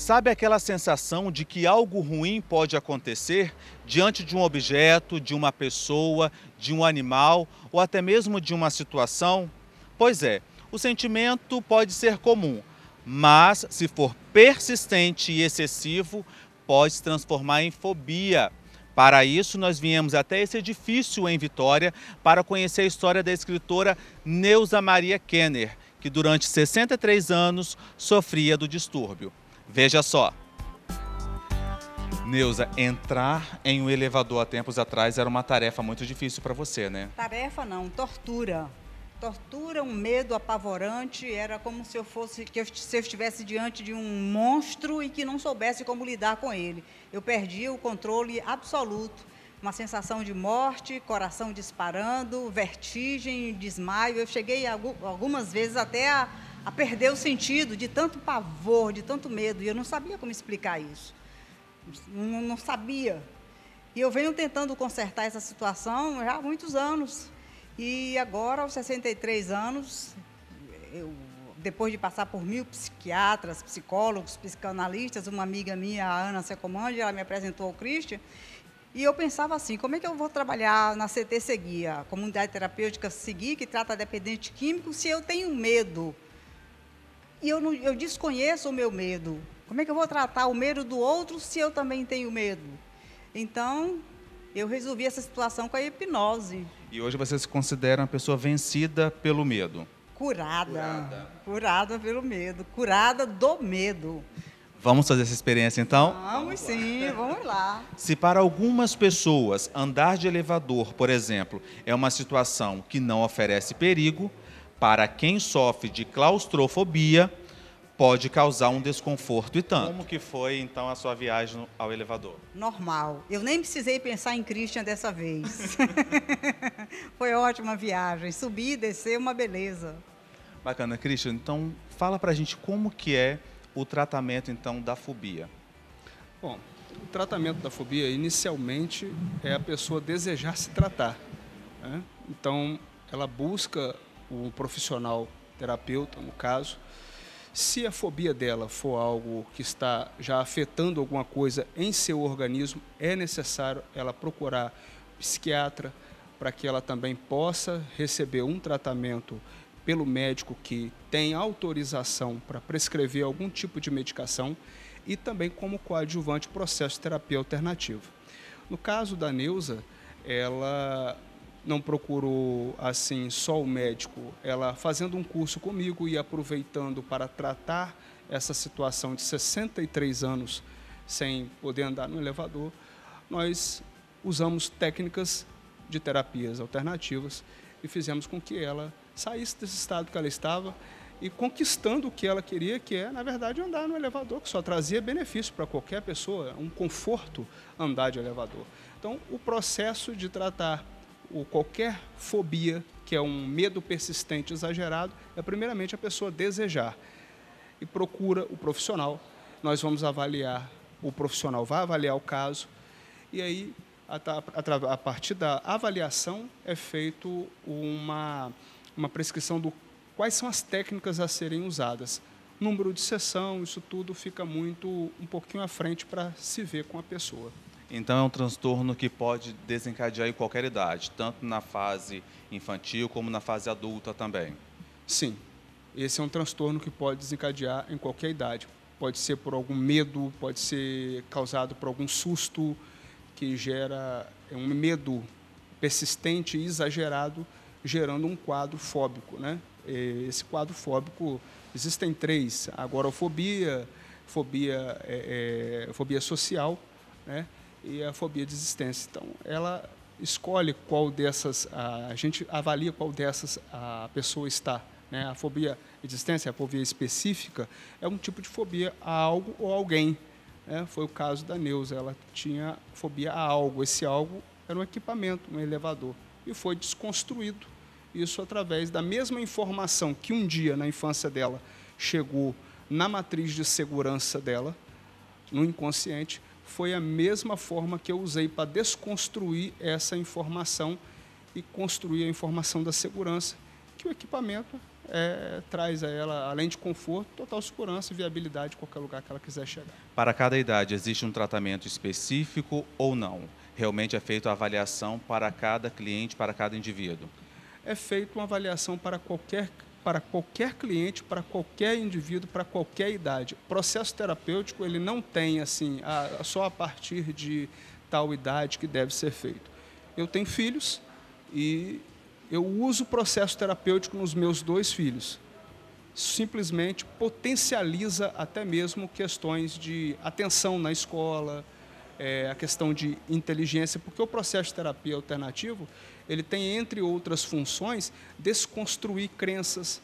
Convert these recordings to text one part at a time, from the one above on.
Sabe aquela sensação de que algo ruim pode acontecer diante de um objeto, de uma pessoa, de um animal ou até mesmo de uma situação? Pois é, o sentimento pode ser comum, mas se for persistente e excessivo, pode se transformar em fobia. Para isso, nós viemos até esse edifício em Vitória para conhecer a história da escritora Neuza Maria Kenner, que durante 63 anos sofria do distúrbio. Veja só. Neuza, entrar em um elevador há tempos atrás era uma tarefa muito difícil para você, né? Tarefa não, tortura. Tortura, um medo apavorante, era como se se eu estivesse diante de um monstro e que não soubesse como lidar com ele. Eu perdia o controle absoluto, uma sensação de morte, coração disparando, vertigem, desmaio. Eu cheguei algumas vezes até a perder o sentido de tanto pavor, de tanto medo, e eu não sabia como explicar isso. Não sabia. E eu venho tentando consertar essa situação já há muitos anos. E agora, aos 63 anos, depois de passar por 1000 psiquiatras, psicólogos, psicanalistas, uma amiga minha, a Ana Secomandi, ela me apresentou ao Christian, e eu pensava assim, como é que eu vou trabalhar na CT Seguir, a Comunidade Terapêutica Seguir, que trata dependente químico, se eu tenho medo? E eu desconheço o meu medo. Como é que eu vou tratar o medo do outro se eu também tenho medo? Então, eu resolvi essa situação com a hipnose. E hoje você se considera uma pessoa vencida pelo medo? Curada pelo medo, curada do medo. Vamos fazer essa experiência então? Vamos sim, vamos lá. Se para algumas pessoas andar de elevador, por exemplo, é uma situação que não oferece perigo, para quem sofre de claustrofobia, pode causar um desconforto e tanto. Como que foi então a sua viagem ao elevador? Normal. Eu nem precisei pensar em Christian dessa vez. Foi ótima a viagem. Subir e descer, uma beleza. Bacana, Christian. Então, fala pra gente como que é o tratamento então da fobia. Bom, o tratamento da fobia, inicialmente, é a pessoa desejar se tratar, né? Então, ela busca o profissional terapeuta, no caso. Se a fobia dela for algo que está já afetando alguma coisa em seu organismo, é necessário ela procurar psiquiatra para que ela também possa receber um tratamento pelo médico que tem autorização para prescrever algum tipo de medicação e também como coadjuvante processo de terapia alternativa. No caso da Neuza, ela não procurou assim só o médico, ela fazendo um curso comigo e aproveitando para tratar essa situação de 63 anos sem poder andar no elevador, nós usamos técnicas de terapias alternativas e fizemos com que ela saísse desse estado que ela estava e conquistando o que ela queria, que é, na verdade, andar no elevador, que só trazia benefício para qualquer pessoa, um conforto andar de elevador. Então, o processo de tratar qualquer fobia, que é um medo persistente exagerado, é primeiramente a pessoa desejar e procura o profissional. Nós vamos avaliar, o profissional vai avaliar o caso e aí, a partir da avaliação, é feito uma prescrição do quais são as técnicas a serem usadas. Número de sessão, isso tudo fica um pouquinho à frente para se ver com a pessoa. Então é um transtorno que pode desencadear em qualquer idade, tanto na fase infantil como na fase adulta também. Sim, esse é um transtorno que pode desencadear em qualquer idade. Pode ser por algum medo, pode ser causado por algum susto que gera um medo persistente e exagerado, gerando um quadro fóbico, né? Esse quadro fóbico, existem 3, agorafobia, fobia social, né? E a fobia de existência. Então, ela escolhe qual dessas, a gente avalia qual dessas a pessoa está, né? A fobia de existência, a fobia específica, é um tipo de fobia a algo ou alguém, né? Foi o caso da Neuza, ela tinha fobia a algo, esse algo era um equipamento, um elevador, e foi desconstruído, isso através da mesma informação que um dia, na infância dela, chegou na matriz de segurança dela, no inconsciente, foi a mesma forma que eu usei para desconstruir essa informação e construir a informação da segurança, que o equipamento traz a ela, além de conforto, total segurança e viabilidade em qualquer lugar que ela quiser chegar. Para cada idade, existe um tratamento específico ou não? Realmente é feita a avaliação para cada cliente, para cada indivíduo? É feita uma avaliação para qualquer cliente, para qualquer indivíduo, para qualquer idade. O processo terapêutico ele não tem assim, só a partir de tal idade que deve ser feito. Eu tenho filhos e eu uso o processo terapêutico nos meus 2 filhos. Simplesmente potencializa até mesmo questões de atenção na escola, a questão de inteligência, porque o processo de terapia alternativo ele tem, entre outras funções, desconstruir crenças,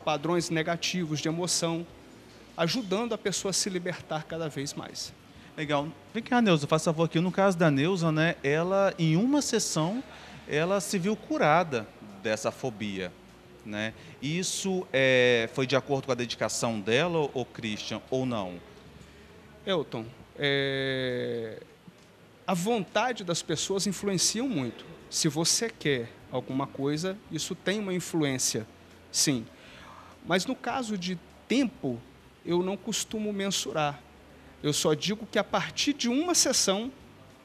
padrões negativos de emoção, ajudando a pessoa a se libertar cada vez mais. Legal. Vem cá, Neuza, faça favor aqui. No caso da Neuza, né, ela, em uma sessão, ela se viu curada dessa fobia, né? Isso foi de acordo com a dedicação dela, ou Christian, ou não? Elton, a vontade das pessoas influencia muito. Se você quer alguma coisa, isso tem uma influência, sim. Mas no caso de tempo, eu não costumo mensurar. Eu só digo que a partir de uma sessão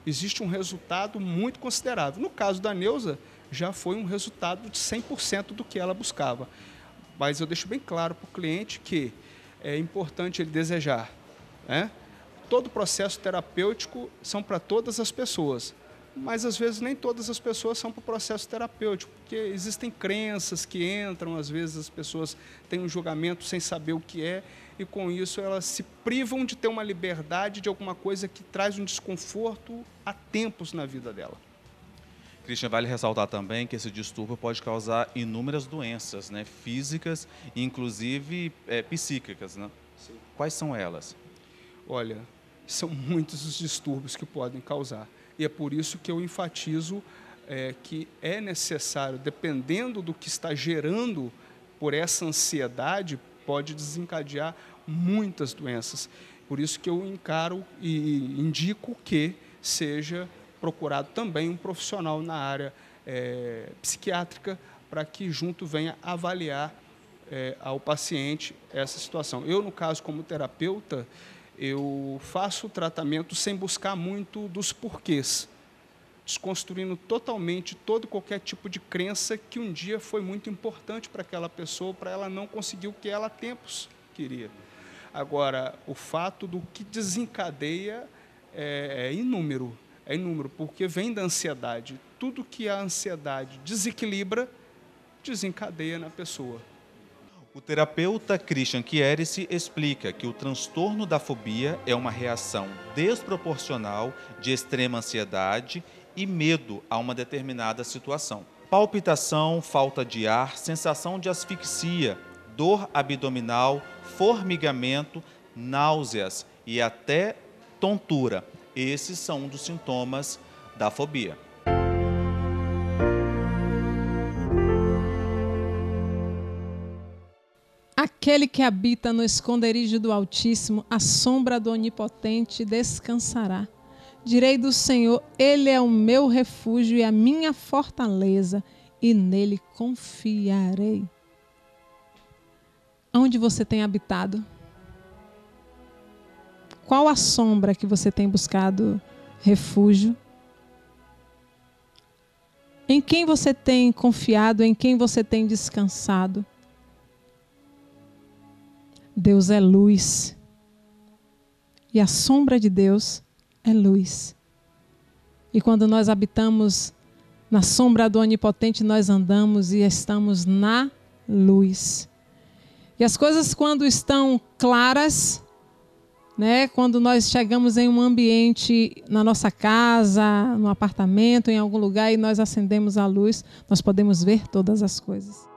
existe um resultado muito considerável. No caso da Neuza, já foi um resultado de 100% do que ela buscava. Mas eu deixo bem claro para o cliente que é importante ele desejar, né? Todo processo terapêutico são para todas as pessoas, mas às vezes nem todas as pessoas são para o processo terapêutico, porque existem crenças que entram, às vezes as pessoas têm um julgamento sem saber o que é, e com isso elas se privam de ter uma liberdade de alguma coisa que traz um desconforto há tempos na vida dela. Christian, vale ressaltar também que esse distúrbio pode causar inúmeras doenças, né, físicas e inclusive psíquicas, né? Sim. Quais são elas? Olha, são muitos os distúrbios que podem causar. E é por isso que eu enfatizo que é necessário, dependendo do que está gerando por essa ansiedade, pode desencadear muitas doenças. Por isso que eu encaro e indico que seja procurado também um profissional na área psiquiátrica para que junto venha avaliar ao paciente essa situação. Eu, no caso, como terapeuta, eu faço o tratamento sem buscar muito dos porquês, desconstruindo totalmente qualquer tipo de crença que um dia foi muito importante para aquela pessoa, para ela não conseguir o que ela há tempos queria. Agora, o fato do que desencadeia é inúmero, porque vem da ansiedade. Tudo que a ansiedade desequilibra, desencadeia na pessoa. O terapeuta Christian Chierici explica que o transtorno da fobia é uma reação desproporcional de extrema ansiedade e medo a uma determinada situação. Palpitação, falta de ar, sensação de asfixia, dor abdominal, formigamento, náuseas e até tontura. Esses são um dos sintomas da fobia. Aquele que habita no esconderijo do Altíssimo, à sombra do Onipotente descansará. Direi do Senhor, Ele é o meu refúgio e a minha fortaleza, e nele confiarei. Onde você tem habitado? Qual a sombra que você tem buscado refúgio? Em quem você tem confiado? Em quem você tem descansado? Deus é luz. E a sombra de Deus é luz. E quando nós habitamos na sombra do Onipotente, nós andamos e estamos na luz. E as coisas, quando estão claras, né, quando nós chegamos em um ambiente, na nossa casa, no apartamento, em algum lugar, e nós acendemos a luz, nós podemos ver todas as coisas.